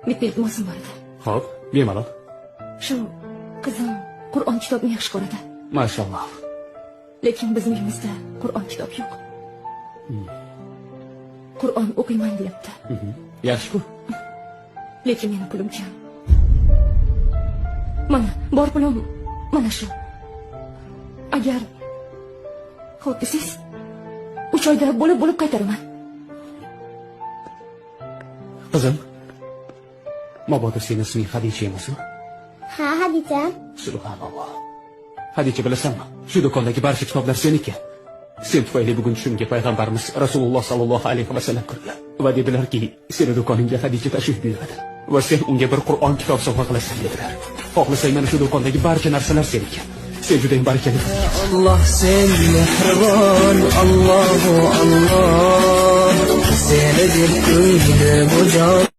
bitta iltimosim bor edi. Xo'p, bemalol. Shu qizim Qur'on kitobini yaxshi ko'radi. Mashalloh. Lekin bizning uyimizda Qur'on kitob yo'q. Qur'on o'qiyman deyapti. Yaxshi-ku. Lekin meni pulim kam. Mana, bor pulim mana shu. Agar xo'p desangiz, 3 oyda bo'lib qaytaraman. Qizim, mabodo sening isming Xadicha emasmi? Ha, Xadicha. Subhanalloh. Xadicha, bilasanmi? Shu do'kondagi barcha kitoblar seniki. Sen tufayli bugun tushimga payg'ambarimiz Rasululloh sallallohu alayhi vasallam kirdilar va dedilarki, seni do'koningga Xadicha tashrif buyuradi va sen unga bir Qur'on kitob sovg'a qilasan dedilar. Xohlasang mana shu do'kondagi barcha narsalar seniki. Sen juda barakali. Alloh sen mehribon, Allohu Alloh. Seni deb kuydi bu jon.